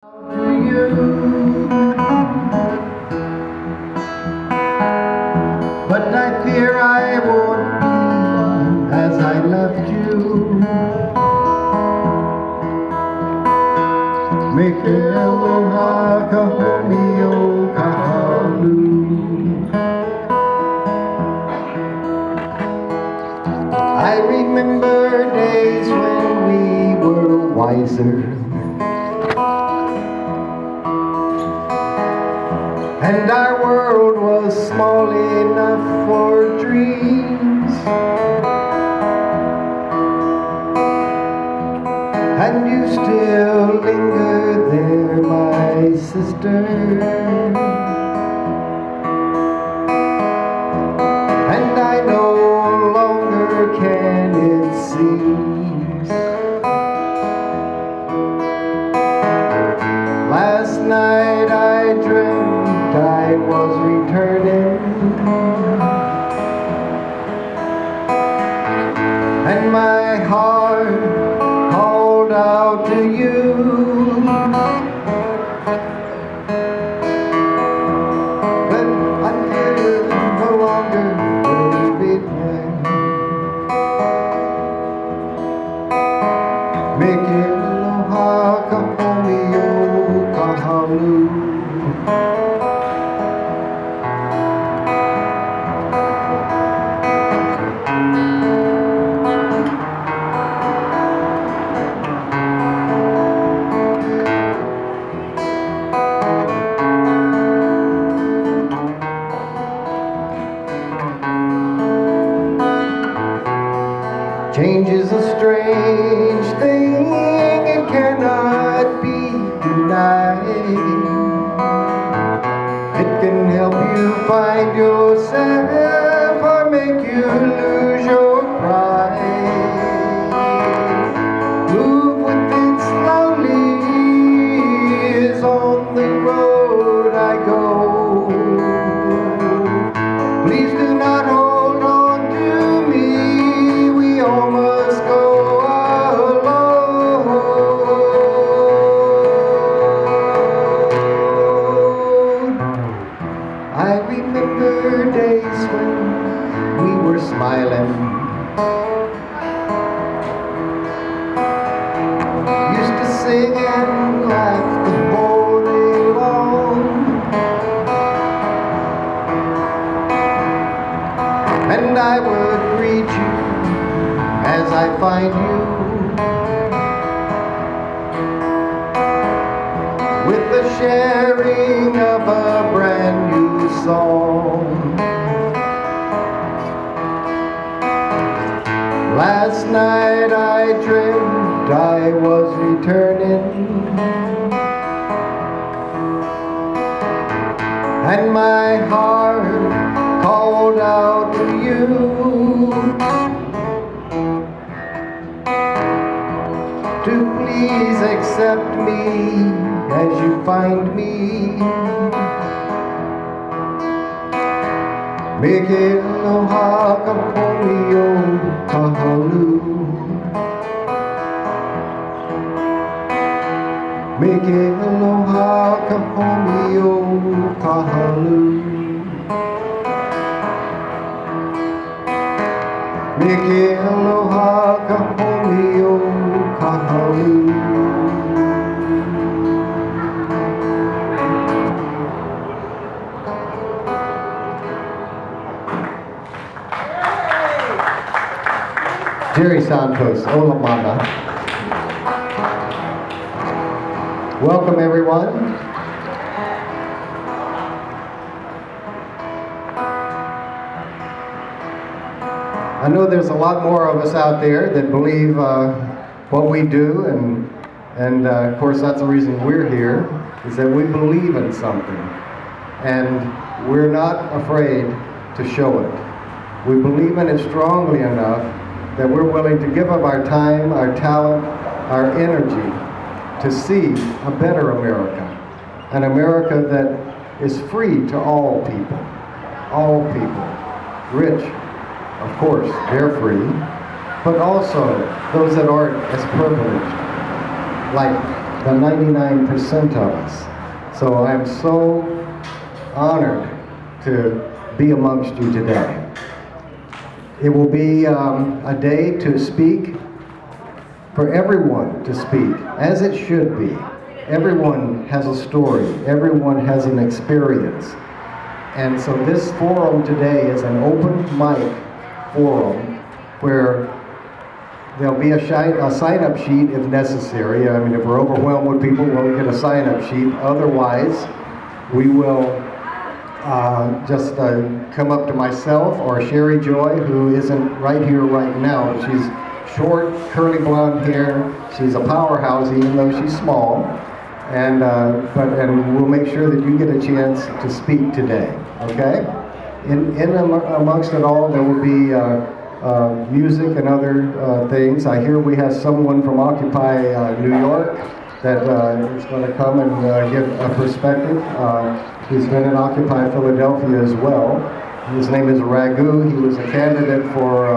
To you, but I fear I won't be as I left you. Meke aloha kahomi o kahalu. I remember days when we were wiser, and our world was small enough for dreams. And you still linger there, my sister. And I no longer can, it seems. Last night I dreamt I was returning, and my heart called out to you. But I'm here no longer, baby. Make it aloha kahomi o kahalu. Change is a strange thing, it cannot be denied. It can help you find yourself or make you lose your pride. Move with it slowly, is on the road I go. Please do not hold on to me, we all must go alone. I remember days when we were smiling, used to sing and laugh the whole day long. And I would greet you as I find you, with the sharing of a brand new song. Last night I dreamt I was returning, and my heart called out to you to please accept me as you find me. Make it aloha kahomi o kahalu. Make it aloha kahomi o kahalu. Make it aloha kahomi o kahalu. Jerry Santos, Ola Mana. Welcome everyone. I know there's a lot more of us out there that believe what we do, and of course that's the reason we're here, is that we believe in something, and we're not afraid to show it. We believe in it strongly enough that we're willing to give up our time, our talent, our energy to see a better America, an America that is free to all people, rich, of course, they're free, but also those that aren't as privileged, like the 99% of us. So I'm so honored to be amongst you today. It will be a day to speak, for everyone to speak, as it should be. Everyone has a story. Everyone has an experience. And so this forum today is an open mic forum where there'll be a sign-up sheet if necessary. I mean, if we're overwhelmed with people, we'll get a sign-up sheet. Otherwise, we will just come up to myself or Sherry Joy, who isn't right here right now. She's short, curly blonde hair. She's a powerhouse, even though she's small. And we'll make sure that you get a chance to speak today. Okay? In amongst it all, there will be music and other things. I hear we have someone from Occupy New York that is going to come and give a perspective. He's been in Occupy Philadelphia as well. His name is Raghu. He was a candidate for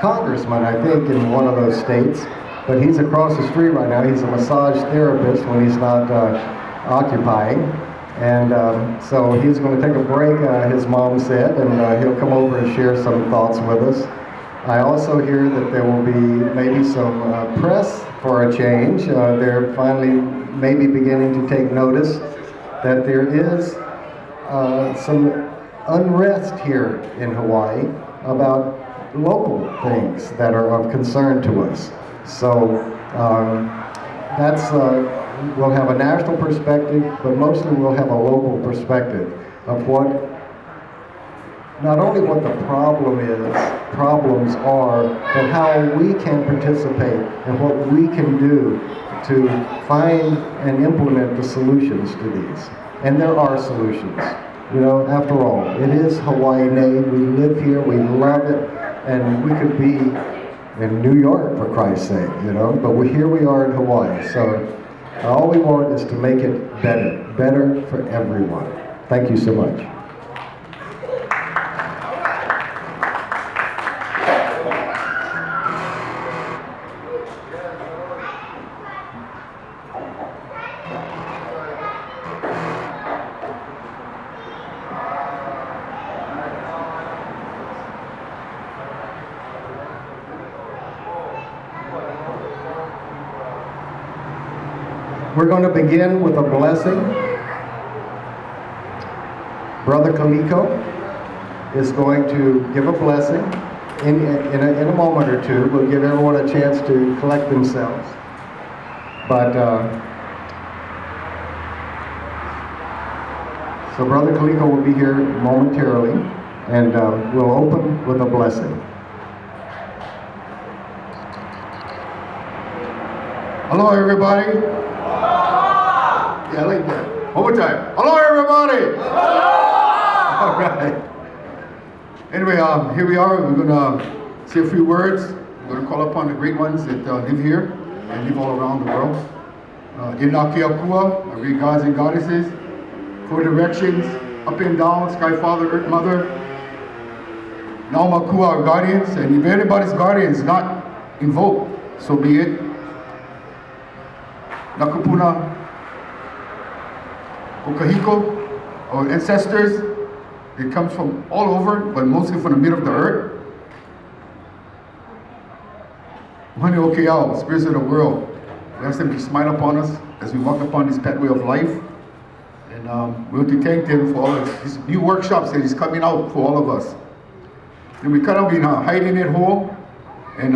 congressman, I think, in one of those states. But he's across the street right now. He's a massage therapist when he's not occupying. And so he's going to take a break, his mom said, and he'll come over and share some thoughts with us. I also hear that there will be maybe some press for a change. They're finally maybe beginning to take notice that there is some unrest here in Hawaii about local things that are of concern to us. So we'll have a national perspective, but mostly we'll have a local perspective of not only what the problems are, but how we can participate and what we can do to find and implement the solutions to these. And there are solutions. You know, after all, it is Hawaii made. We live here, we love it, and we could be in New York, for Christ's sake, you know, but here we are in Hawaii. So all we want is to make it better for everyone. Thank you so much. We're going to begin with a blessing. Brother Kaliko is going to give a blessing. In a moment or two, we'll give everyone a chance to collect themselves. But so Brother Kaliko will be here momentarily, and we'll open with a blessing. Hello, everybody. Yeah, I like that. One more time. Hello, everybody. Hello. All right. Anyway, here we are. We're gonna say a few words. We're gonna call upon the great ones that live here and live all around the world. Inakiakua, our great gods and goddesses. 4 directions, up and down, Sky Father, Earth Mother. Naumakua, our guardians. And if anybody's guardian is not invoked, so be it. Nakupuna, Okahiko, our ancestors. It comes from all over, but mostly from the middle of the earth. Honey Okeao, spirits of the world. We ask them to smile upon us as we walk upon this pathway of life. And we want to thank them for all of these new workshops that is coming out for all of us. And we kind of been hiding at home and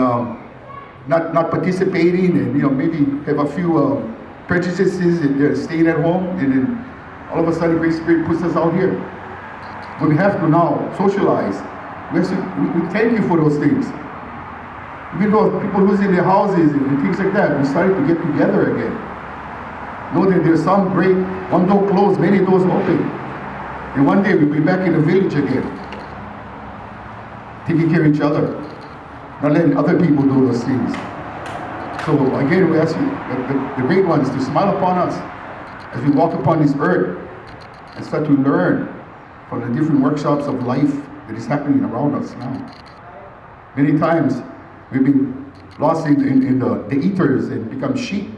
not participating, and maybe have a few prejudices and staying at home, and then all of a sudden Great Spirit puts us out here. But we have to now socialize. We thank you for those things. Even though people losing their houses and things like that, we started to get together again. Know that there's some great, one door closed, many doors open. And one day we'll be back in the village again, taking care of each other, not letting other people do those things. So again, we ask you, the great ones, to smile upon us as we walk upon this earth and start to learn from the different workshops of life that is happening around us now. Many times we've been lost in the ethers and become sheep.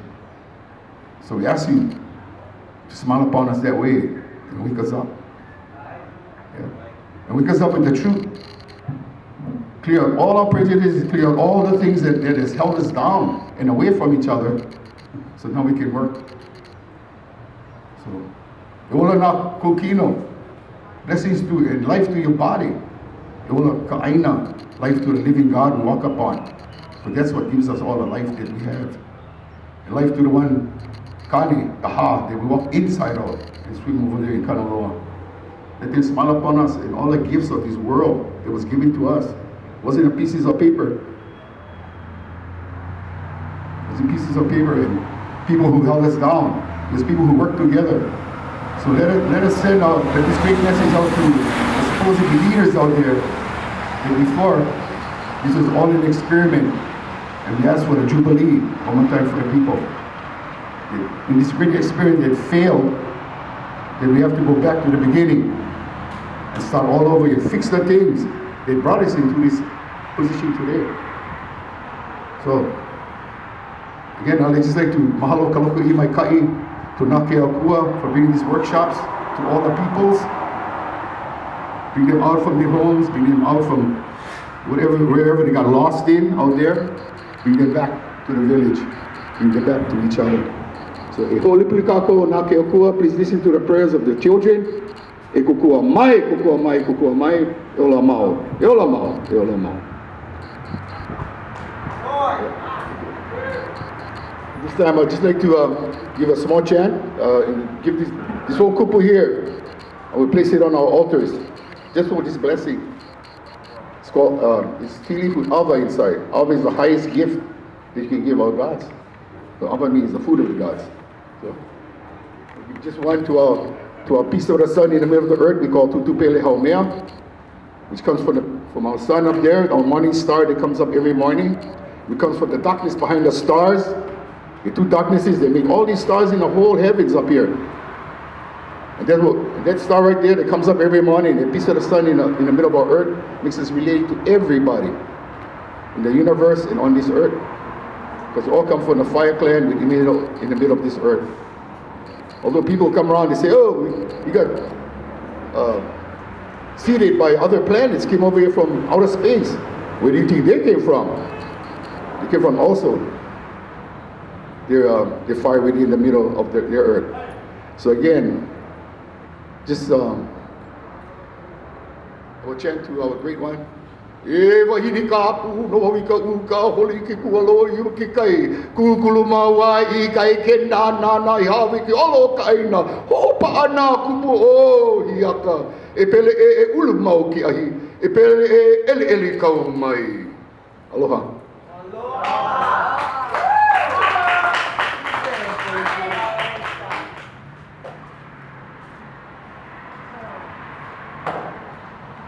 So we ask you to smile upon us that way and wake us up. Yeah. And wake us up with the truth. Clear out all our prejudices, clear out all the things that has held us down and away from each other, so now we can work. So, Eola Kokino, blessings to and life to your body. Eola Ka'aina, life to the living God we walk upon. But that's what gives us all the life that we have. And life to the one, Kani, Aha, that we walk inside of and swim over there in Kanaloa. Let them smile upon us and all the gifts of this world that was given to us. Wasn't it pieces of paper? It was pieces of paper and people who held us down. There's people who work together. So let us send out this great message out to the supposed leaders out there that before this was all an experiment, and we ask for the Jubilee one more time for the people. In this great experiment that failed, then we have to go back to the beginning and start all over and fix the things that brought us into this position today. So, again, I'd just like to mahalo kaloko I mai kai to Nake Akua for bringing these workshops to all the peoples. Bring them out from their homes, bring them out from wherever they got lost in out there, bring them back to the village, bring them back to each other. So, e holi pulikako Nake Akua, please listen to the prayers of the children. E kukua mai, kukua mai, kukua mai, eola mao, eola mao, eola mao. This time I'd just like to give a small chant and give this whole kupu here. I will place it on our altars just for this blessing. It's called, it's tili with ava inside. Ava is the highest gift that you can give our gods. So ava means the food of the gods. So we just want to our piece of the sun in the middle of the earth we call Tutupele Haumea, which comes from our sun up there, our morning star that comes up every morning. It comes from the darkness behind the stars. The two darknesses, they make all these stars in the whole heavens up here. And that star right there that comes up every morning, a piece of the sun in the middle of our earth, makes us relate to everybody in the universe and on this earth. Because we all come from the fire clan in the middle of this earth. Although people come around and say, oh, we got seeded by other planets, came over here from outer space. Where do you think they came from? They came from also their fire within the middle of their earth. So again, just I will chant to our great one. Eva hini ka pu no wi ka u ka holi ki ku alo yu ki kai ku kuluma wa I kai ken na na ya wi ki olo kai na ho pa ana ku pu o hiaka e pele e ulu mau ki ahi e pele e ele ka mai aloha.